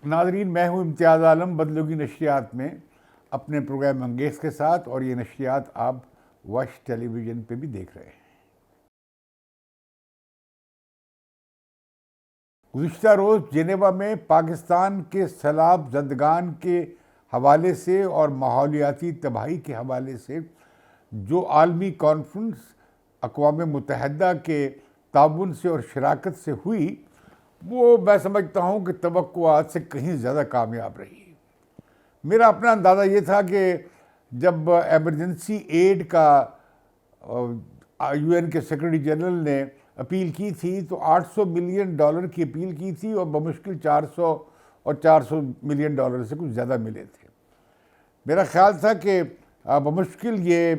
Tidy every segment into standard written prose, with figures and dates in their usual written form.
ناظرین، میں ہوں امتیاز عالم بدلوگی نشریات میں اپنے پروگرام انگیز کے ساتھ، اور یہ نشریات آپ واش ٹیلی ویژن پہ بھی دیکھ رہے ہیں۔ گزشتہ روز جنیوا میں پاکستان کے سیلاب زدگان کے حوالے سے اور ماحولیاتی تباہی کے حوالے سے جو عالمی کانفرنس اقوام متحدہ کے تعاون سے اور شراکت سے ہوئی، وہ میں سمجھتا ہوں کہ توقعات سے کہیں زیادہ کامیاب رہی۔ میرا اپنا اندازہ یہ تھا کہ جب ایمرجنسی ایڈ کا یو این کے سیکرٹری جنرل نے اپیل کی تھی تو $800 ملین کی اپیل کی تھی، اور بمشکل 400 ملین سے کچھ زیادہ ملے تھے۔ میرا خیال تھا کہ بمشکل یہ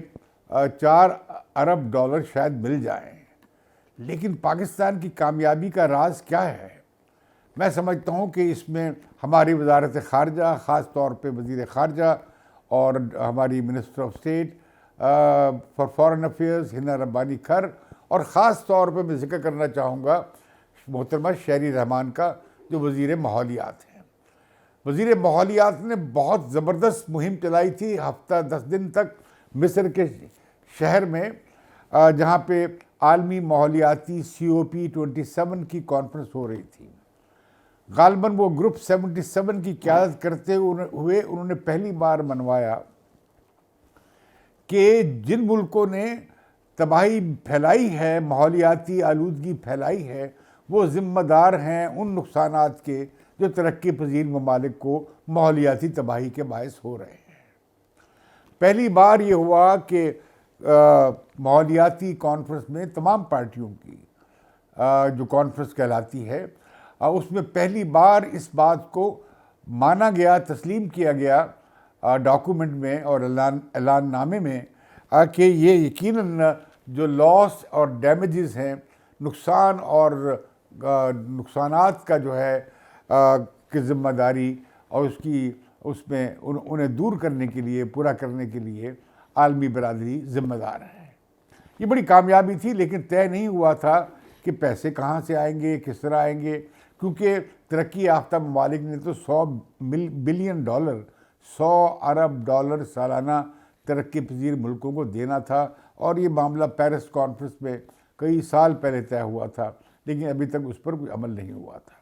$4 ارب شاید مل جائیں، لیکن پاکستان کی کامیابی کا راز کیا ہے؟ میں سمجھتا ہوں کہ اس میں ہماری وزارت خارجہ، خاص طور پہ وزیر خارجہ اور ہماری minister of state for foreign affairs ہنا ربانی کھر، اور خاص طور پہ میں ذکر کرنا چاہوں گا محترمہ شہری رحمان کا، جو وزیر ماحولیات ہیں۔ وزیر ماحولیات نے بہت زبردست مہم چلائی تھی، ہفتہ 10 دن تک مصر کے شہر میں، جہاں پہ عالمی ماحولیاتی COP27 کی کانفرنس ہو رہی تھی۔ غالباً وہ گروپ 77 کی قیادت کرتے ہوئے انہوں نے پہلی بار منوایا کہ جن ملکوں نے تباہی پھیلائی ہے، ماحولیاتی آلودگی پھیلائی ہے، وہ ذمہ دار ہیں ان نقصانات کے جو ترقی پذیر ممالک کو ماحولیاتی تباہی کے باعث ہو رہے ہیں۔ پہلی بار یہ ہوا کہ ماحولیاتی کانفرنس میں تمام پارٹیوں کی جو کانفرنس کہلاتی ہے، اس میں پہلی بار اس بات کو مانا گیا، تسلیم کیا گیا ڈاکومنٹ میں اور اعلان نامے میں، کہ یہ یقیناً جو لاس اور ڈیمیجز ہیں، نقصان اور نقصانات کا جو ہے کہ ذمہ داری اور اس میں انہیں دور کرنے کے لیے، پورا کرنے کے لیے عالمی برادری ذمہ دار ہے۔ یہ بڑی کامیابی تھی، لیکن طے نہیں ہوا تھا کہ پیسے کہاں سے آئیں گے، کس طرح آئیں گے، کیونکہ ترقی یافتہ ممالک نے تو $100 بلین $100 ارب سالانہ ترقی پذیر ملکوں کو دینا تھا، اور یہ معاملہ پیرس کانفرنس میں کئی سال پہلے طے ہوا تھا، لیکن ابھی تک اس پر کوئی عمل نہیں ہوا تھا۔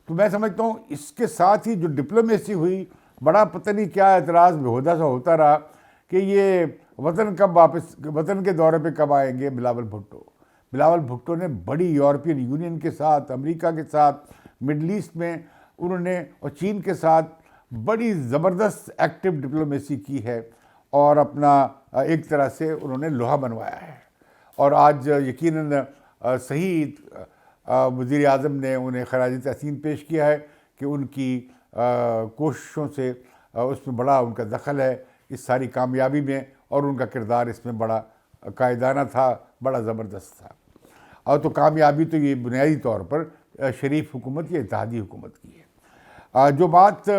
تو میں سمجھتا ہوں اس کے ساتھ ہی جو ڈپلومیسی ہوئی، بڑا پتہ نہیں کیا اعتراض بےہودہ سا ہوتا رہا کہ یہ وطن کے دورے پہ کب آئیں گے بلاول بھٹو نے بڑی یورپین یونین کے ساتھ، امریکہ کے ساتھ، مڈل ایسٹ میں انہوں نے اور چین کے ساتھ بڑی زبردست ایکٹیو ڈپلومیسی کی ہے، اور اپنا ایک طرح سے انہوں نے لوہا بنوایا ہے۔ اور آج یقیناً صحیح وزیر اعظم نے انہیں خراج تحسین پیش کیا ہے کہ ان کی کوششوں سے اس میں بڑا ان کا دخل ہے اس ساری کامیابی میں، اور ان کا کردار اس میں بڑا قائدانہ تھا، بڑا زبردست تھا۔ اور تو کامیابی تو یہ بنیادی طور پر شریف حکومت یا اتحادی حکومت کی ہے۔ جو بات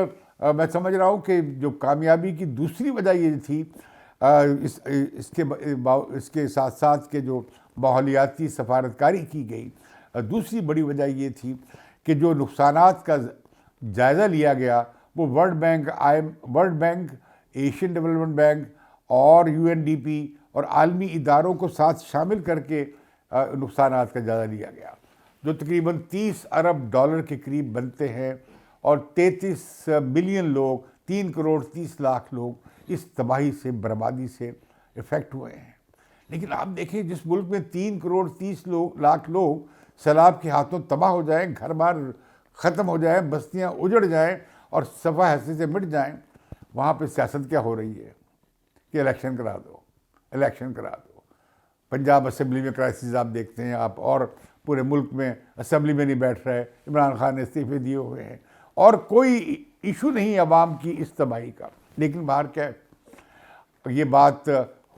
میں سمجھ رہا ہوں کہ جو کامیابی کی دوسری وجہ یہ تھی، اس کے ساتھ ساتھ کہ جو ماحولیاتی سفارتکاری کی گئی، دوسری بڑی وجہ یہ تھی کہ جو نقصانات کا جائزہ لیا گیا، وہ world bank, Asian development bank اور UNDP اور عالمی اداروں کو ساتھ شامل کر کے نقصانات کا جائزہ لیا گیا، جو تقریباً $30 ارب کے قریب بنتے ہیں، اور 33 ملین لوگ، 3 کروڑ 30 لاکھ لوگ اس تباہی سے، بربادی سے افیکٹ ہوئے ہیں۔ لیکن آپ دیکھیں، جس ملک میں 3 کروڑ 30 لاکھ لوگ سیلاب کے ہاتھوں تباہ ہو جائیں، گھر بار ختم ہو جائیں، بستیاں اجڑ جائیں اور صفحہ حیثیت سے مٹ جائیں، وہاں پہ سیاست کیا ہو رہی ہے کہ الیکشن کرا دو۔ پنجاب اسمبلی میں کرائسس آپ دیکھتے ہیں آپ، اور پورے ملک میں اسمبلی میں نہیں بیٹھ رہے، عمران خان نے استعفے دیے ہوئے ہیں، اور کوئی ایشو نہیں عوام کی اس تباہی کا۔ لیکن باہر کیا ہے، یہ بات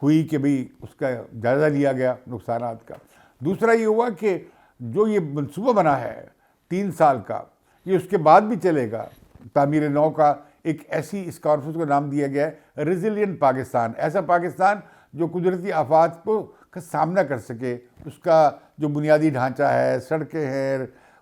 ہوئی کہ بھئی اس کا جائزہ لیا گیا نقصانات کا۔ دوسرا یہ ہوا کہ جو یہ منصوبہ بنا ہے 3 سال کا، یہ اس کے بعد بھی چلے گا۔ تعمیر نو کا ایک ایسی اس کانفرنس کو نام دیا گیا ہے ریزیلینٹ پاکستان، ایسا پاکستان جو قدرتی آفات کا سامنا کر سکے۔ اس کا جو بنیادی ڈھانچہ ہے، سڑکیں ہیں،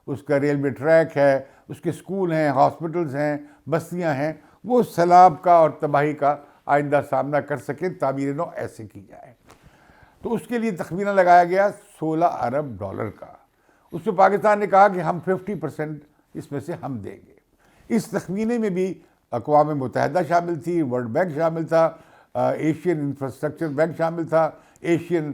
اس کا ریلوے ٹریک ہے، اس کے اسکول ہیں، ہاسپٹلز ہیں، بستیاں ہیں، وہ سیلاب کا اور تباہی کا آئندہ سامنا کر سکیں، تعمیر نو ایسے کی جائے۔ تو اس کے لیے تخمینہ لگایا گیا 16 ارب ڈالر کا۔ اس میں پاکستان نے کہا کہ ہم 50% اس میں سے ہم دیں گے۔ اس تخمینے میں بھی اقوام متحدہ شامل تھی، ورلڈ بینک شامل تھا، ایشین انفراسٹرکچر بینک شامل تھا، ایشین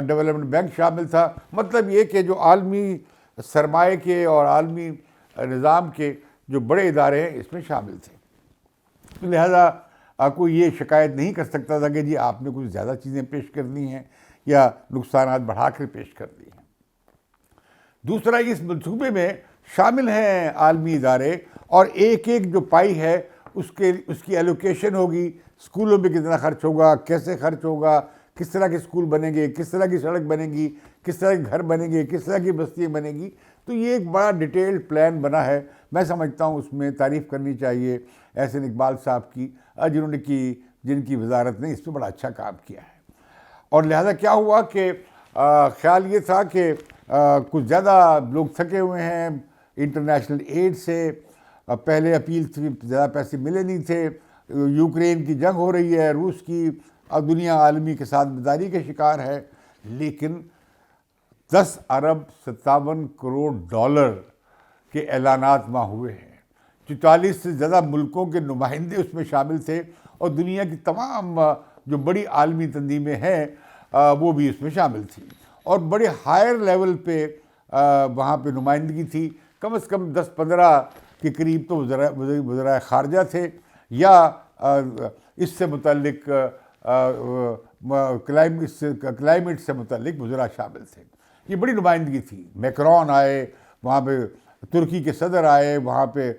ڈیولپمنٹ بینک شامل تھا۔ مطلب یہ کہ جو عالمی سرمایہ کے اور عالمی نظام کے جو بڑے ادارے ہیں اس میں شامل تھے۔ لہذا کوئی یہ شکایت نہیں کر سکتا تھا کہ جی آپ نے کچھ زیادہ چیزیں پیش کر دی ہیں یا نقصانات بڑھا کر پیش کر دی ہیں۔ دوسرا، اس منصوبے میں شامل ہیں عالمی ادارے، اور ایک ایک جو پائی ہے اس کی ایلوکیشن ہوگی، اسکولوں میں کتنا خرچ ہوگا، کیسے خرچ ہوگا، کس طرح کے اسکول بنیں گے، کس طرح کی سڑک بنے گی، کس طرح کے گھر بنیں گے، کس طرح کی بستیاں بنیں گی۔ تو یہ ایک بڑا ڈیٹیلڈ پلان بنا ہے۔ میں سمجھتا ہوں اس میں تعریف کرنی چاہیے احسن اقبال صاحب کی، جن کی وزارت نے اس پہ بڑا اچھا کام کیا ہے۔ اور لہذا کیا ہوا کہ خیال یہ تھا کہ کچھ زیادہ لوگ تھکے ہوئے ہیں انٹرنیشنل ایڈ سے، پہلے اپیل تھی، زیادہ پیسے ملے نہیں تھے، یوکرین کی جنگ ہو رہی ہے، روس کی، اور دنیا عالمی کے ساتھ بداری کے شکار ہے، لیکن 10 ارب 57 کروڑ ڈالر کے اعلانات وہاں ہوئے ہیں۔ 44 سے زیادہ ملکوں کے نمائندے اس میں شامل تھے، اور دنیا کی تمام جو بڑی عالمی تنظیمیں ہیں وہ بھی اس میں شامل تھیں، اور بڑے ہائر لیول پہ وہاں پہ نمائندگی تھی۔ کم از کم 10-15 کے قریب تو وزرائے خارجہ تھے، یا اس سے متعلق کلائمیٹ سے متعلق وزراء شامل تھے۔ یہ بڑی نمائندگی تھی۔ میکرون آئے وہاں پہ، ترکی کے صدر آئے وہاں پہ،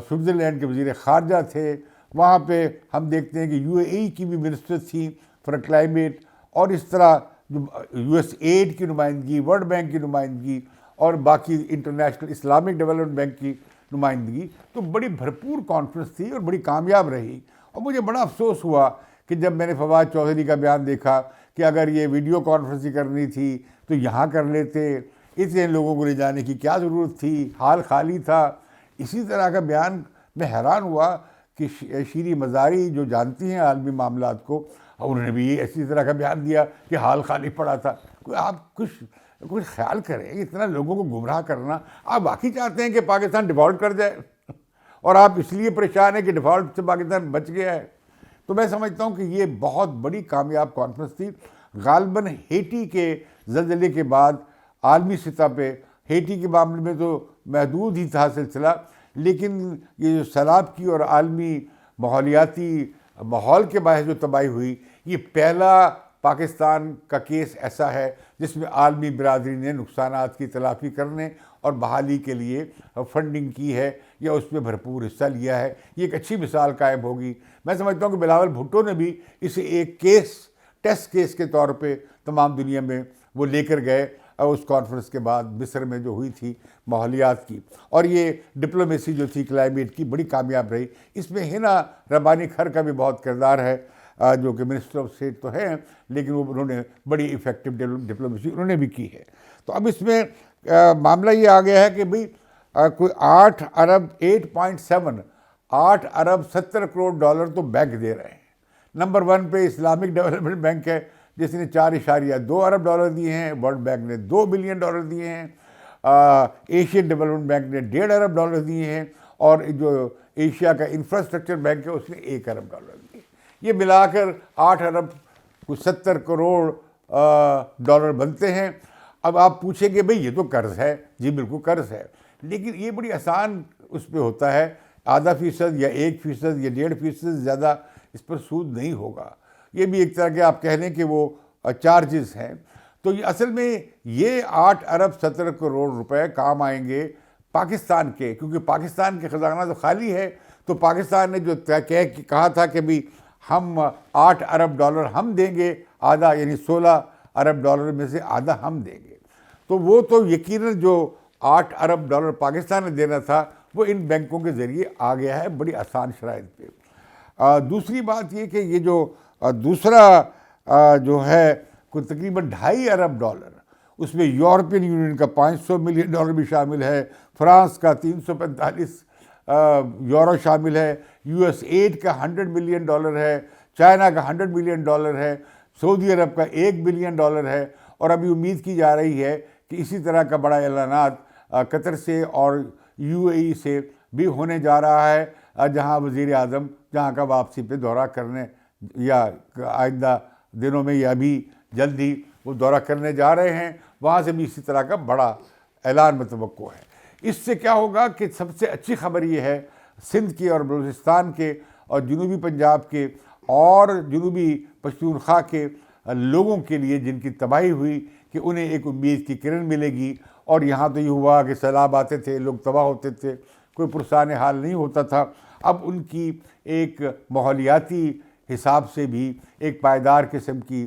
سوئٹزرلینڈ کے وزیر خارجہ تھے وہاں پہ، ہم دیکھتے ہیں کہ یو اے ای کی بھی منسٹر تھیں فار کلائمیٹ، اور اس طرح جو یو ایس ایڈ کی نمائندگی، ورلڈ بینک کی نمائندگی، اور باقی انٹرنیشنل اسلامک ڈیولپمنٹ بینک کی نمائندگی۔ تو بڑی بھرپور کانفرنس تھی اور بڑی کامیاب رہی، اور مجھے بڑا افسوس ہوا کہ جب میں نے فواد چودھری کا بیان دیکھا کہ اگر یہ ویڈیو کانفرنس ہی کرنی تھی تو یہاں کر لیتے، اتنے لوگوں کو لے جانے کی کیا ضرورت تھی، حال خالی تھا۔ اسی طرح کا بیان، میں حیران ہوا کہ شیریں مزاری جو جانتی ہیں عالمی معاملات کو، انہوں نے بھی اسی طرح کا بیان دیا کہ حال خالی پڑا تھا۔ آپ کچھ خیال کریں، اتنا لوگوں کو گمراہ کرنا، آپ واقعی چاہتے ہیں کہ پاکستان ڈیفالٹ کر جائے، اور آپ اس لیے پریشان ہیں کہ ڈیفالٹ سے پاکستان بچ گیا ہے؟ تو میں سمجھتا ہوں کہ یہ بہت بڑی کامیاب کانفرنس تھی۔ غالباً ہیٹی کے زلزلے کے بعد عالمی سطح پہ، ہیٹی کے معاملے میں تو محدود ہی تھا سلسلہ، لیکن یہ جو سیلاب کی اور عالمی ماحولیاتی ماحول کے باعث جو تباہی ہوئی، یہ پہلا پاکستان کا کیس ایسا ہے جس میں عالمی برادری نے نقصانات کی تلافی کرنے اور بحالی کے لیے فنڈنگ کی ہے یا اس میں بھرپور حصہ لیا ہے۔ یہ ایک اچھی مثال قائم ہوگی۔ میں سمجھتا ہوں کہ بلاول بھٹو نے بھی اسے ایک ٹیسٹ کیس کے طور پہ تمام دنیا میں وہ لے کر گئے، اور اس کانفرنس کے بعد مصر میں جو ہوئی تھی ماحولیات کی، اور یہ ڈپلومیسی جو تھی کلائمیٹ کی بڑی کامیاب رہی۔ اس میں ہنا ربانی کھر کا بھی بہت کردار ہے، جو کہ منسٹر آف اسٹیٹ تو ہیں، لیکن انہوں نے بڑی ایفیکٹو ڈپلومیسی انہوں نے بھی کی ہے۔ تو اب اس میں معاملہ یہ آ گیا ہے کہ بھئی کوئی 8 ارب 70 کروڑ ڈالر تو بینک دے رہے ہیں۔ نمبر 1 پہ اسلامک ڈیولپمنٹ بینک ہے جس نے 4.2 ارب ڈالر دیے ہیں، ورلڈ بینک نے 2 بلین ڈالر دیے ہیں، ایشین ڈیولپمنٹ بینک نے 1.5 ارب ڈالر دیے ہیں، اور جو ایشیا کا انفراسٹرکچر بینک ہے اس نے 1 ارب ڈالر دیے۔ یہ ملا کر 8 ارب 70 کروڑ ڈالر بنتے ہیں۔ اب آپ پوچھیں گے بھئی یہ تو قرض ہے، جی بالکل قرض ہے، لیکن یہ بڑی آسان اس پہ ہوتا ہے، آدھا فیصد یا 1% یا 1.5% زیادہ اس پر سود نہیں ہوگا۔ یہ بھی ایک طرح کے آپ کہہ لیں کہ وہ چارجز ہیں۔ تو یہ اصل میں یہ 8 ارب 70 کروڑ روپے کام آئیں گے پاکستان کے، کیونکہ پاکستان کے خزانہ تو خالی ہے۔ تو پاکستان نے جو کہا تھا کہ بھی ہم 8 ارب ڈالر ہم دیں گے، آدھا یعنی 16 ارب ڈالر میں سے آدھا ہم دیں گے، تو وہ تو یقیناً جو 8 ارب ڈالر پاکستان نے دینا تھا وہ ان بینکوں کے ذریعے آ گیا ہے بڑی آسان شرائط پہ۔ دوسری بات یہ کہ یہ جو دوسرا جو ہے کوئی تقریباً 2.5 ارب ڈالر، اس میں یورپین یونین کا $500 ملین بھی شامل ہے، فرانس کا 345 یورو شامل ہے، US8 کا $100 ملین ہے، چائنا کا $100 ملین ہے، سعودی عرب کا $1 بلین ہے، اور ابھی امید کی جا رہی ہے کہ اسی طرح کا بڑا اعلانات قطر سے اور UAE سے بھی ہونے جا رہا ہے، جہاں وزیر اعظم جہاں کا واپسی پہ دورہ کرنے یا آئندہ دنوں میں یا بھی جلد ہی وہ دورہ کرنے جا رہے ہیں، وہاں سے بھی اسی طرح کا بڑا اعلان متوقع ہے۔ اس سے کیا ہوگا کہ سب سے اچھی خبر یہ ہے سندھ کے اور بلوچستان کے اور جنوبی پنجاب کے اور جنوبی پختونخوا کے لوگوں کے لیے جن کی تباہی ہوئی، کہ انہیں ایک امید کی کرن ملے گی۔ اور یہاں تو یہ ہوا کہ سیلاب آتے تھے، لوگ تباہ ہوتے تھے، کوئی پرسان حال نہیں ہوتا تھا، اب ان کی ایک ماحولیاتی حساب سے بھی ایک پائیدار قسم کی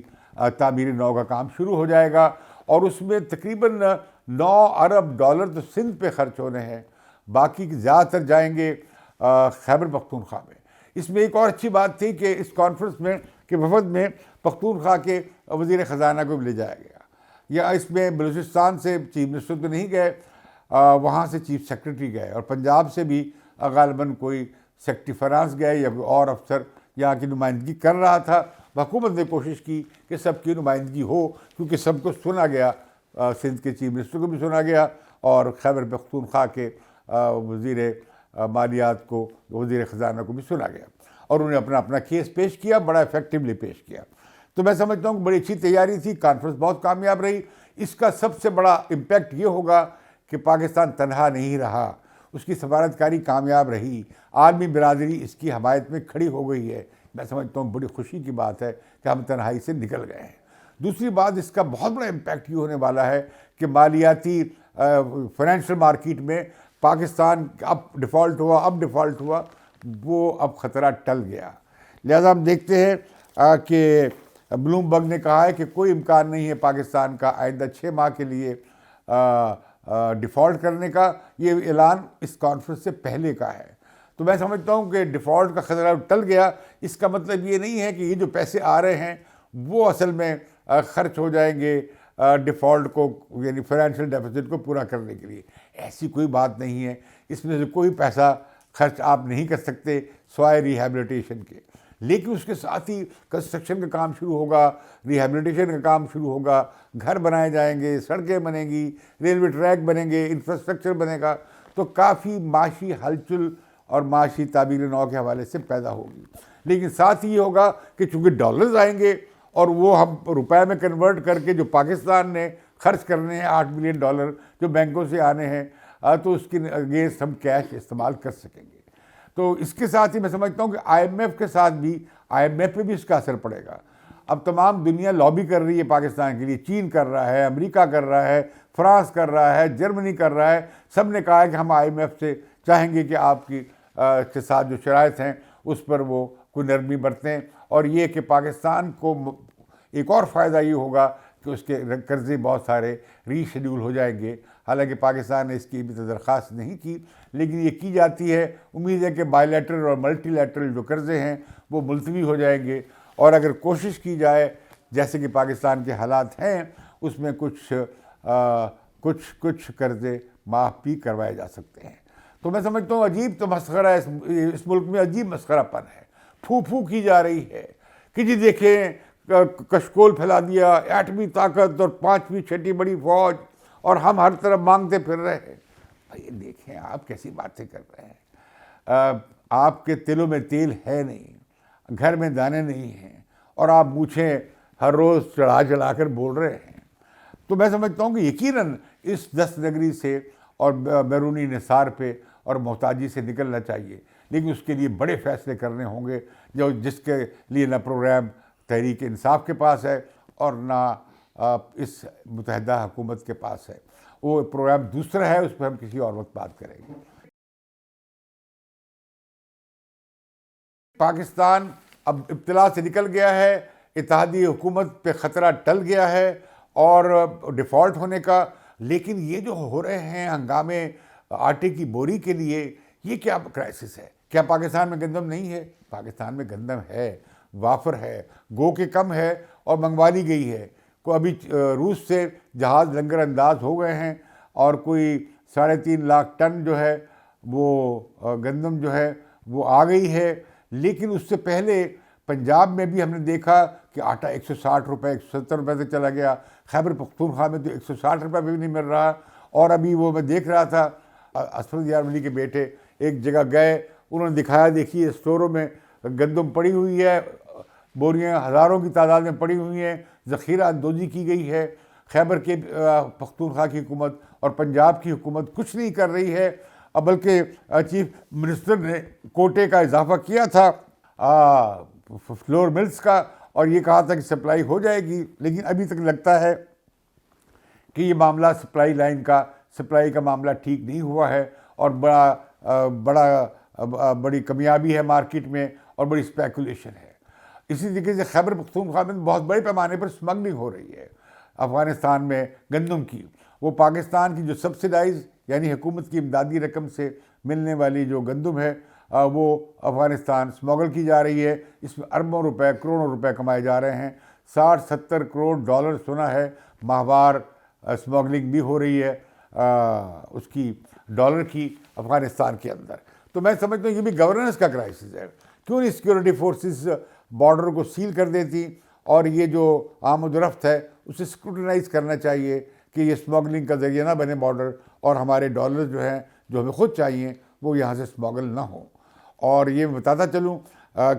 تعمیر نو کا کام شروع ہو جائے گا، اور اس میں تقریباً $9 ارب تو سندھ پہ خرچ ہونے ہیں، باقی زیادہ تر جائیں گے خیبر پختونخوا میں۔ اس میں ایک اور اچھی بات تھی کہ اس کانفرنس میں کہ وفد میں پختونخوا کے وزیر خزانہ کو بھی لے جایا گیا، یا اس میں بلوچستان سے چیف منسٹر تو نہیں گئے، وہاں سے چیف سیکرٹری گئے، اور پنجاب سے بھی غالباً کوئی سیکرٹری فنانس گئے یا کوئی اور افسر یہاں کی نمائندگی کر رہا تھا۔ حکومت نے کوشش کی کہ سب کی نمائندگی ہو، کیونکہ سب کو سنا گیا، سندھ کے چیف منسٹر کو بھی سنا گیا اور خیبر پختونخوا کے وزیر مالیات کو، وزیر خزانہ کو بھی سنا گیا، اور انہیں اپنا اپنا کیس پیش کیا، بڑا افیکٹولی پیش کیا۔ تو میں سمجھتا ہوں کہ بڑی اچھی تیاری تھی، کانفرنس بہت کامیاب رہی۔ اس کا سب سے بڑا امپیکٹ یہ ہوگا کہ پاکستان تنہا نہیں رہا، اس کی سفارتکاری کامیاب رہی، عالمی برادری اس کی حمایت میں کھڑی ہو گئی ہے۔ میں سمجھتا ہوں بڑی خوشی کی بات ہے کہ ہم تنہائی سے نکل گئے ہیں۔ دوسری بات، اس کا بہت بڑا امپیکٹ یہ ہونے والا ہے کہ مالیاتی فائنینشیل مارکیٹ میں پاکستان اب ڈیفالٹ ہوا، وہ اب خطرہ ٹل گیا۔ لہذا ہم دیکھتے ہیں کہ بلوم برگ نے کہا ہے کہ کوئی امکان نہیں ہے پاکستان کا آئندہ 6 ماہ کے لیے ڈیفالٹ کرنے کا۔ یہ اعلان اس کانفرنس سے پہلے کا ہے۔ تو میں سمجھتا ہوں کہ ڈیفالٹ کا خطرہ ٹل گیا۔ اس کا مطلب یہ نہیں ہے کہ یہ جو پیسے آ رہے ہیں وہ اصل میں خرچ ہو جائیں گے ڈیفالٹ کو، یعنی فائنینشیل ڈیفیسٹ کو پورا کرنے کے لیے، ایسی کوئی بات نہیں ہے۔ اس میں سے کوئی پیسہ خرچ آپ نہیں کر سکتے سوائے ریہیبلیٹیشن کے، لیکن اس کے ساتھ ہی کنسٹرکشن کا کام شروع ہوگا، ریہیبلیٹیشن کا کام شروع ہوگا، گھر بنائے جائیں گے، سڑکیں بنیں گی، ریلوے ٹریک بنیں گے، انفراسٹرکچر بنے گا، تو کافی معاشی ہلچل اور معاشی تعبیر نو کے حوالے سے پیدا ہوگی۔ لیکن ساتھ ہی یہ ہوگا کہ چونکہ ڈالرز آئیں گے اور وہ ہم روپے میں کنورٹ کر کے جو پاکستان نے خرچ کرنے ہیں $8 بلین جو بینکوں سے آنے ہیں، تو اس کے اگینسٹ ہم کیش استعمال کر سکیں گے۔ تو اس کے ساتھ ہی میں سمجھتا ہوں کہ IMF کے ساتھ بھی، IMF پہ بھی اس کا اثر پڑے گا۔ اب تمام دنیا لابی کر رہی ہے پاکستان کے لیے، چین کر رہا ہے، امریکہ کر رہا ہے، فرانس کر رہا ہے، جرمنی کر رہا ہے، سب نے کہا ہے کہ ہم IMF سے چاہیں گے کہ آپ کی کے ساتھ جو شرائط ہیں اس پر وہ کوئی نرمی برتیں، اور یہ کہ پاکستان کو ایک اور فائدہ یہ ہوگا کہ اس کے قرضے بہت سارے ری شیڈول ہو جائیں گے۔ حالانکہ پاکستان نے اس کی بھی درخواست نہیں کی، لیکن یہ کی جاتی ہے۔ امید ہے کہ بائی لیٹرل اور ملٹی لیٹرل جو قرضے ہیں وہ ملتوی ہو جائیں گے، اور اگر کوشش کی جائے جیسے کہ پاکستان کے حالات ہیں اس میں کچھ قرضے معاف بھی کروائے جا سکتے ہیں۔ تو میں سمجھتا ہوں عجیب تو مسخرہ ہے، اس ملک میں عجیب مسخرہ پن ہے، پھو کی جا رہی ہے کہ جی دیکھیں کشکول پھیلا دیا، ایٹمی طاقت اور 5ویں 6ٹی بڑی فوج، اور ہم ہر طرف مانگتے پھر رہے ہیں۔ بھائی دیکھیں آپ کیسی باتیں کر رہے ہیں، آپ کے تلوں میں تیل ہے نہیں، گھر میں دانے نہیں ہیں، اور آپ مونچھیں ہر روز چڑھا کر بول رہے ہیں۔ تو میں سمجھتا ہوں کہ یقیناً اس دست نگری سے اور بیرونی نثار پہ اور محتاجی سے نکلنا چاہیے، لیکن اس کے لیے بڑے فیصلے کرنے ہوں گے جس کے لیے نہ پروگرام تحریک انصاف کے پاس ہے اور نہ اس متحدہ حکومت کے پاس ہے۔ وہ پروگرام دوسرا ہے، اس پہ ہم کسی اور وقت بات کریں گے۔ پاکستان اب ابتلا سے نکل گیا ہے، اتحادی حکومت پہ خطرہ ٹل گیا ہے اور ڈیفالٹ ہونے کا، لیکن یہ جو ہو رہے ہیں ہنگامے آٹے کی بوری کے لیے، یہ کیا کرائسس ہے؟ کیا پاکستان میں گندم نہیں ہے؟ پاکستان میں گندم ہے، وافر ہے، گو کہ کم ہے اور منگوا لی گئی ہے۔ کو ابھی روس سے جہاز لنگر انداز ہو گئے ہیں اور کوئی 3.5 لاکھ ٹن جو ہے وہ گندم جو ہے وہ آ گئی ہے. لیکن اس سے پہلے پنجاب میں بھی ہم نے دیکھا کہ آٹا 160 روپے 170 روپے سے چلا گیا. خیبر پختونخوا میں تو 160 روپے بھی نہیں مل رہا. اور ابھی وہ میں دیکھ رہا تھا اسفل یار ولی کے بیٹے ایک جگہ گئے, انہوں نے دکھایا دیکھیے اسٹوروں میں گندم پڑی ہوئی ہے, بوریاں ہزاروں کی تعداد میں پڑی ہوئی ہیں, ذخیرہ اندوزی کی گئی ہے. خیبر کے پختونخوا کی حکومت اور پنجاب کی حکومت کچھ نہیں کر رہی ہے, بلکہ چیف منسٹر نے کوٹے کا اضافہ کیا تھا فلور ملز کا, اور یہ کہا تھا کہ سپلائی ہو جائے گی. لیکن ابھی تک لگتا ہے کہ یہ معاملہ سپلائی کا معاملہ ٹھیک نہیں ہوا ہے, اور بڑی کمیابی ہے مارکیٹ میں اور بڑی اسپیکولیشن ہے. اسی طریقے سے خیبر پختونخوا میں بہت بڑے پیمانے پر اسمگلنگ ہو رہی ہے افغانستان میں گندم کی. وہ پاکستان کی جو سبسیڈائز یعنی حکومت کی امدادی رقم سے ملنے والی جو گندم ہے وہ افغانستان اسمگل کی جا رہی ہے. اس میں اربوں روپے کروڑوں روپے کمائے جا رہے ہیں. 60-70 کروڑ ڈالر سنا ہے ماہوار اسمگلنگ بھی ہو رہی ہے اس کی ڈالر کی افغانستان کے اندر. تو میں سمجھتا ہوں یہ بھی گورننس کا کرائسس ہے. کیوں نہیں سیکورٹی فورسز بارڈر کو سیل کر دیتی, اور یہ جو آمد و رفت ہے اسے اسکروٹنائز کرنا چاہیے کہ یہ اسمگلنگ کا ذریعہ نہ بنے بارڈر, اور ہمارے ڈالر جو ہیں جو ہمیں خود چاہیے وہ یہاں سے اسمگل نہ ہوں. اور یہ میں بتاتا چلوں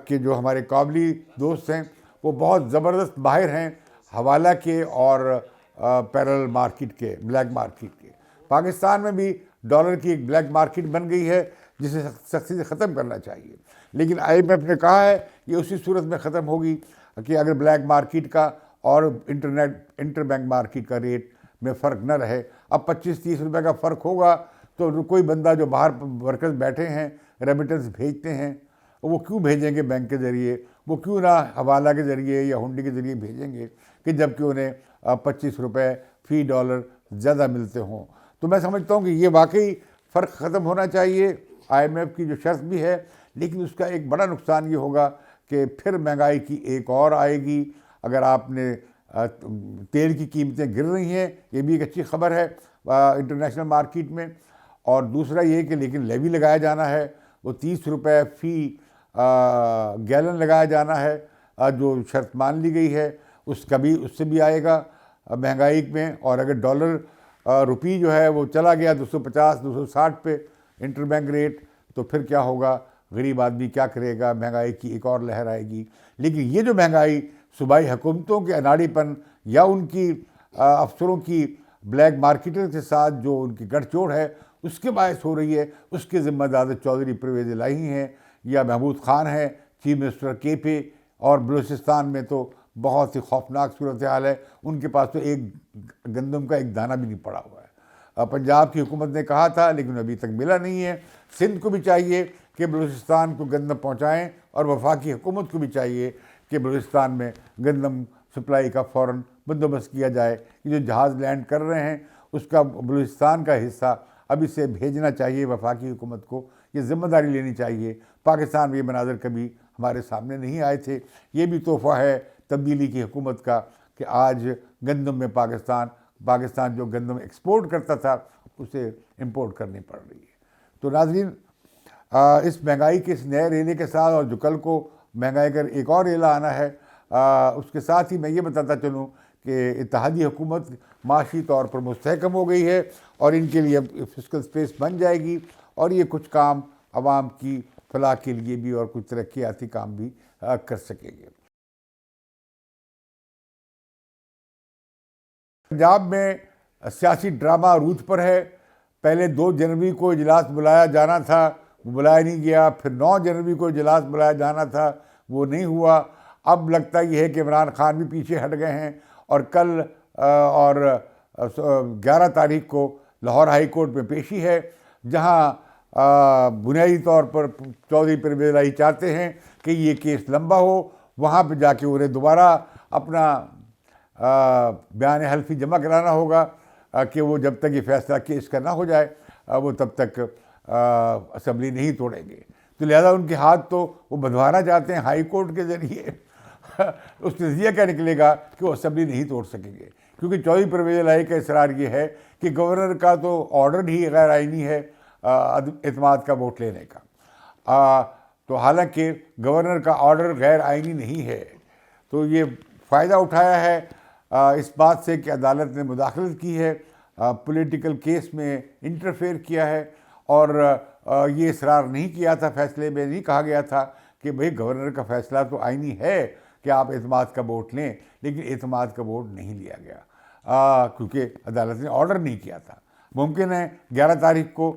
کہ جو ہمارے قابلی دوست ہیں وہ بہت زبردست ماہر ہیں حوالہ کے اور پیرل مارکیٹ کے, بلیک مارکیٹ کے. پاکستان میں بھی ڈالر کی ایک بلیک مارکیٹ بن گئی ہے جسے سختی سے ختم کرنا چاہیے. لیکن IMF نے کہا ہے یہ اسی صورت میں ختم ہوگی کہ اگر بلیک مارکیٹ کا اور انٹر بینک مارکیٹ کا ریٹ میں فرق نہ رہے. اب 25-30 روپے کا فرق ہوگا تو کوئی بندہ جو باہر ورکرز بیٹھے ہیں ریمیٹنس بھیجتے ہیں وہ کیوں بھیجیں گے بینک کے ذریعے, وہ کیوں نہ حوالہ کے ذریعے یا ہنڈی کے ذریعے بھیجیں گے کہ جب کہ انہیں 25 روپے فی ڈالر زیادہ ملتے ہوں. تو میں سمجھتا ہوں کہ یہ واقعی فرق ختم ہونا چاہیے. IMF کی جو شرط بھی ہے, لیکن اس کا ایک بڑا نقصان یہ ہوگا کہ پھر مہنگائی کی ایک اور آئے گی. اگر آپ نے تیل کی قیمتیں گر رہی ہیں, یہ بھی ایک اچھی خبر ہے انٹرنیشنل مارکیٹ میں. اور دوسرا یہ کہ لیکن لیوی لگایا جانا ہے, وہ 30 روپے فی گیلن لگایا جانا ہے جو شرط مان لی گئی ہے, اس سے بھی آئے گا مہنگائی میں. اور اگر ڈالر روپی جو ہے وہ چلا گیا 250-260 پہ انٹر بینک ریٹ, تو پھر کیا ہوگا, غریب آدمی کیا کرے گا, مہنگائی کی ایک اور لہر آئے گی. لیکن یہ جو مہنگائی صوبائی حکومتوں کے اناڑی پن یا ان کی افسروں کی بلیک مارکیٹر کے ساتھ جو ان کی گٹھ جوڑ ہے اس کے باعث ہو رہی ہے, اس کے ذمہ دار چودھری پرویز الہی ہیں یا محمود خان ہیں چیف منسٹر KP. اور بلوچستان میں تو بہت ہی خوفناک صورتحال ہے, ان کے پاس تو ایک گندم کا ایک دانہ بھی نہیں پڑا ہوا ہے. پنجاب کی حکومت نے کہا تھا لیکن ابھی تک ملا نہیں ہے. سندھ کو بھی چاہیے کہ بلوچستان کو گندم پہنچائیں, اور وفاقی حکومت کو بھی چاہیے کہ بلوچستان میں گندم سپلائی کا فوراً بندوبست کیا جائے. یہ جو جہاز لینڈ کر رہے ہیں اس کا بلوچستان کا حصہ اب اسے بھیجنا چاہیے وفاقی حکومت کو, یہ ذمہ داری لینی چاہیے. پاکستان میں یہ مناظر کبھی ہمارے سامنے نہیں آئے تھے. یہ بھی تحفہ ہے تبدیلی کی حکومت کا کہ آج گندم میں پاکستان جو گندم ایکسپورٹ کرتا تھا اسے امپورٹ کرنی پڑ رہی ہے. تو ناظرین, اس مہنگائی کے اس نئے ریلے کے ساتھ, اور جو کل کو مہنگائی کا ایک اور ریلا آنا ہے, اس کے ساتھ ہی میں یہ بتاتا چلوں کہ اتحادی حکومت معاشی طور پر مستحکم ہو گئی ہے, اور ان کے لیے فسکل سپیس بن جائے گی, اور یہ کچھ کام عوام کی فلاح کے لیے بھی اور کچھ ترقیاتی کام بھی کر سکیں گے. پنجاب میں سیاسی ڈرامہ عروج پر ہے. پہلے 2 جنوری کو اجلاس بلایا جانا تھا, وہ بلایا نہیں گیا. پھر 9 جنوری کو اجلاس بلایا جانا تھا, وہ نہیں ہوا. اب لگتا یہ ہے کہ عمران خان بھی پیچھے ہٹ گئے ہیں, اور کل اور 11 تاریخ کو لاہور ہائی کورٹ میں پیشی ہے, جہاں بنیادی طور پر چودھری پرویز الہی چاہتے ہیں کہ یہ کیس لمبا ہو. وہاں پہ جا کے انہیں دوبارہ اپنا بیان حلفی جمع کرانا ہوگا کہ وہ جب تک یہ فیصلہ کیس کا نہ ہو جائے وہ تب تک اسمبلی نہیں توڑیں گے. تو لہذا ان کے ہاتھ تو وہ بندھوانا چاہتے ہیں ہائی کورٹ کے ذریعے, اس نتیجہ کیا نکلے گا کہ وہ اسمبلی نہیں توڑ سکیں گے، کیونکہ چودھری پرویز الہی کا اصرار یہ ہے کہ گورنر کا تو آرڈر ہی غیر آئینی ہے اعتماد کا ووٹ لینے کا، تو حالانکہ گورنر کا آرڈر غیر آئینی نہیں ہے، تو یہ فائدہ اٹھایا ہے اس بات سے کہ عدالت نے مداخلت کی ہے، پولیٹیکل کیس میں انٹرفیئر کیا ہے، اور یہ اصرار نہیں کیا تھا، فیصلے میں نہیں کہا گیا تھا کہ بھئی گورنر کا فیصلہ تو آئینی ہے کہ آپ اعتماد کا ووٹ لیں، لیکن اعتماد کا ووٹ نہیں لیا گیا کیونکہ عدالت نے آرڈر نہیں کیا تھا۔ ممکن ہے 11 تاریخ کو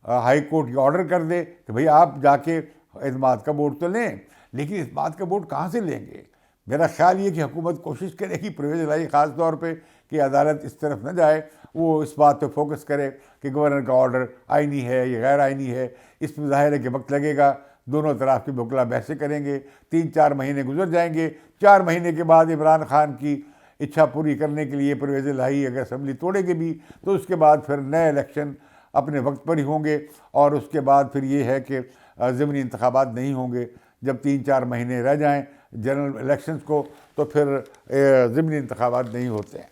ہائی کورٹ یہ آرڈر کر دے کہ بھئی آپ جا کے اعتماد کا ووٹ تو لیں، لیکن اعتماد کا ووٹ کہاں سے لیں گے؟ میرا خیال یہ کہ حکومت کوشش کرے گی، پرویز الہی خاص طور پہ، کہ عدالت اس طرف نہ جائے، وہ اس بات پہ فوکس کرے کہ گورنر کا آرڈر آئینی ہے یا غیر آئینی ہے۔ اس میں ظاہر ہے کہ وقت لگے گا، دونوں طرف کی وکلا بحثیں کریں گے، 3-4 مہینے گزر جائیں گے، 4 مہینے کے بعد عمران خان کی اچھا پوری کرنے کے لیے پرویز الہی اگر اسمبلی توڑے گے بھی تو اس کے بعد پھر نئے الیکشن اپنے وقت پر ہی ہوں گے، اور اس کے بعد پھر یہ ہے کہ ضمنی انتخابات نہیں ہوں گے۔ جب 3-4 مہینے رہ جائیں جنرل الیکشنز کو تو پھر ضمنی انتخابات نہیں ہوتے ہیں۔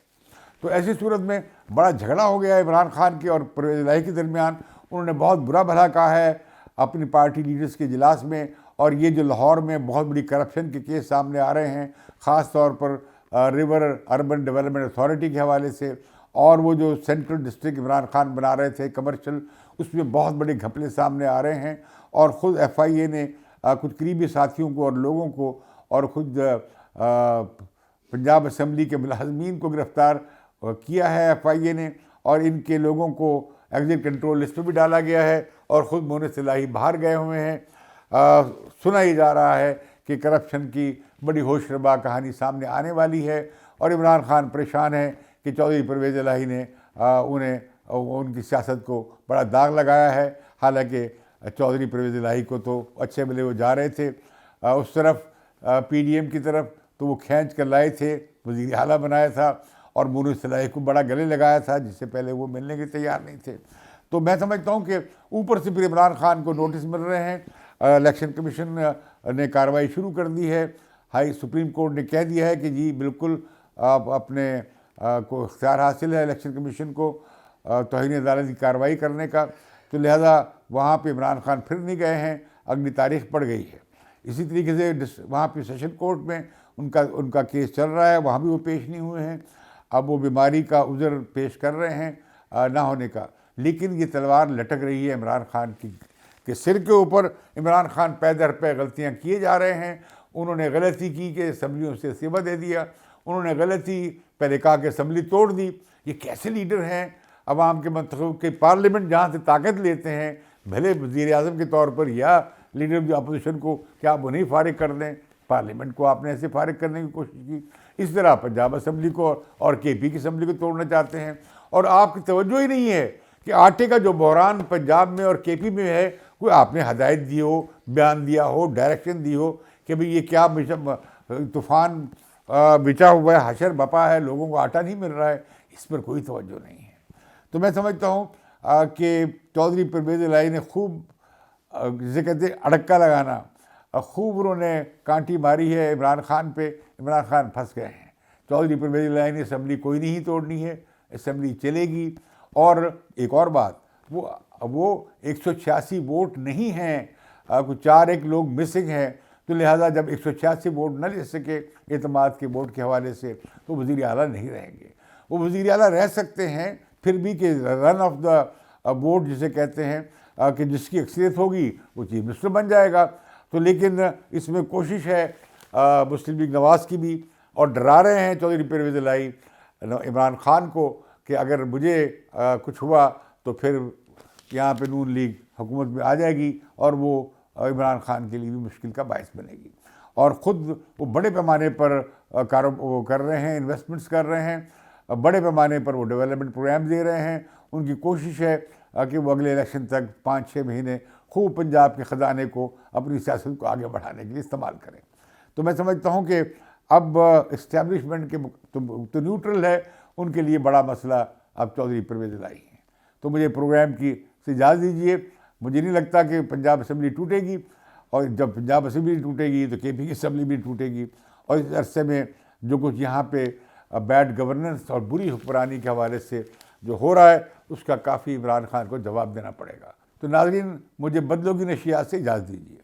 تو ایسی صورت میں بڑا جھگڑا ہو گیا عمران خان کے اور پرویز الہی کے درمیان۔ انہوں نے بہت برا بھلا کہا ہے اپنی پارٹی لیڈرز کے اجلاس میں، اور یہ جو لاہور میں بہت بڑی کرپشن کے کیس سامنے آ رہے ہیں، خاص طور پر ریور اربن ڈیولپمنٹ اتھارٹی کے حوالے سے، اور وہ جو سینٹرل ڈسٹرکٹ عمران خان بنا رہے تھے کمرشل، اس میں بہت بڑے گھپلے سامنے آ رہے ہیں، اور خود ایف آئی اے نے کچھ قریبی ساتھیوں کو اور لوگوں کو اور خود پنجاب اسمبلی کے ملازمین کو گرفتار کیا ہے ایف آئی اے نے، اور ان کے لوگوں کو ایگزٹ کنٹرول لسٹ میں بھی ڈالا گیا ہے، اور خود مونس الہی باہر گئے ہوئے ہیں۔ سنا ہی جا رہا ہے کہ کرپشن کی بڑی ہوش ربا کہانی سامنے آنے والی ہے، اور عمران خان پریشان ہے کہ چودھری پرویز الہی نے ان کی سیاست کو بڑا داغ لگایا ہے۔ حالانکہ چودھری پرویز الہی کو تو اچھے بھلے وہ جا رہے تھے اس طرف پی ڈی ایم کی طرف، تو وہ کھینچ کر لائے تھے، وزیر اعلیٰ بنایا تھا، اور مونس الہی کو بڑا گلے لگایا تھا جس سے پہلے وہ ملنے کے تیار نہیں تھے۔ تو میں سمجھتا ہوں کہ اوپر سے پھر عمران خان کو نوٹس مل رہے ہیں، الیکشن کمیشن نے کارروائی شروع کر دی ہے، سپریم کورٹ نے کہہ دیا ہے کہ جی بالکل آپ اپنے کو اختیار حاصل ہے الیکشن کمیشن کو توہین عدالت کی کارروائی کرنے کا، تو لہذا وہاں پہ عمران خان پھر نہیں گئے ہیں، اگلی تاریخ پڑ گئی ہے۔ اسی طریقے سے وہاں پہ سیشن کورٹ میں ان کا کیس چل رہا ہے، وہاں بھی وہ پیش نہیں ہوئے ہیں، اب وہ بیماری کا عذر پیش کر رہے ہیں نہ ہونے کا، لیکن یہ تلوار لٹک رہی ہے عمران خان کی کہ سر کے اوپر عمران خان پے در پے غلطیاں کیے جا رہے ہیں۔ انہوں نے غلطی کی کہ اسمبلیوں سے استعفیٰ دے دیا، انہوں نے غلطی پہلے کہا کہ اسمبلی توڑ دی۔ یہ کیسے لیڈر ہیں عوام کے منتخب کے؟ پارلیمنٹ جہاں سے طاقت لیتے ہیں، بھلے وزیر اعظم کے طور پر یا لیڈر جو اپوزیشن کو، کیا آپ انہیں فارغ کر دیں؟ پارلیمنٹ کو آپ نے ایسے فارغ کرنے کی کوشش کی۔ اس طرح پنجاب اسمبلی کو اور کے پی کی اسمبلی کو توڑنا چاہتے ہیں، اور آپ کی توجہ ہی نہیں ہے کہ آٹے کا جو بحران پنجاب میں اور کے پی میں ہے، کوئی آپ نے ہدایت دی ہو، بیان دیا ہو، ڈائریکشن دی ہو کہ بھئی یہ کیا طوفان بچا ہوا ہے، حشر بپا ہے، لوگوں کو آٹا نہیں مل رہا ہے، اس پر کوئی توجہ نہیں ہے۔ تو میں سمجھتا ہوں کہ چودھری پرویز الہی نے خوب جسے کہتے ہیں اڑکا لگانا، خوب انہوں نے کانٹی ماری ہے عمران خان پہ، عمران خان پھنس گئے ہیں۔ چودھری پرویز الہی نے اسمبلی کوئی نہیں توڑنی ہے، اسمبلی چلے گی، اور ایک اور بات، وہ 186 ووٹ نہیں ہیں، کچھ 4-1 لوگ مسنگ ہیں، تو لہٰذا جب 186 ووٹ نہ لے سکے اعتماد کے ووٹ کے حوالے سے تو وزیر اعلیٰ نہیں رہیں گے۔ وہ وزیر اعلیٰ رہ سکتے ہیں پھر بھی کہ رن آف دا ووٹ جسے کہتے ہیں کہ جس کی اکثریت ہوگی وہ چیف منسٹر بن جائے گا۔ تو لیکن اس میں کوشش ہے مسلم لیگ نواز کی بھی، اور ڈرا رہے ہیں چودھری پرویز الہی عمران خان کو کہ اگر مجھے کچھ ہوا تو پھر یہاں پہ نون لیگ حکومت میں آ جائے گی، اور وہ عمران خان کے لیے بھی مشکل کا باعث بنے گی۔ اور خود وہ بڑے پیمانے پر وہ کر رہے ہیں، انویسٹمنٹس کر رہے ہیں، بڑے پیمانے پر وہ ڈیولپمنٹ پروگرام دے رہے ہیں۔ ان کی کوشش ہے کہ وہ اگلے الیکشن تک 5-6 مہینے خوب پنجاب کے خزانے کو اپنی سیاست کو آگے بڑھانے کے لیے استعمال کریں۔ تو میں سمجھتا ہوں کہ اب اسٹیبلشمنٹ کے تو نیوٹرل ہے، ان کے لیے بڑا مسئلہ اب چودھری پرویز الہی ہیں۔ تو مجھے پروگرام کی اجازت دیجیے، مجھے نہیں لگتا کہ پنجاب اسمبلی ٹوٹے گی، اور جب پنجاب اسمبلی ٹوٹے گی تو کے پی کی اسمبلی بھی ٹوٹے گی، اور اس عرصے میں جو کچھ یہاں پہ بیڈ گورننس اور بری حکمرانی کے حوالے سے جو ہو رہا ہے اس کا کافی عمران خان کو جواب دینا پڑے گا۔ تو ناظرین، مجھے بدلوں کی نشریات سے اجازت دیجیے۔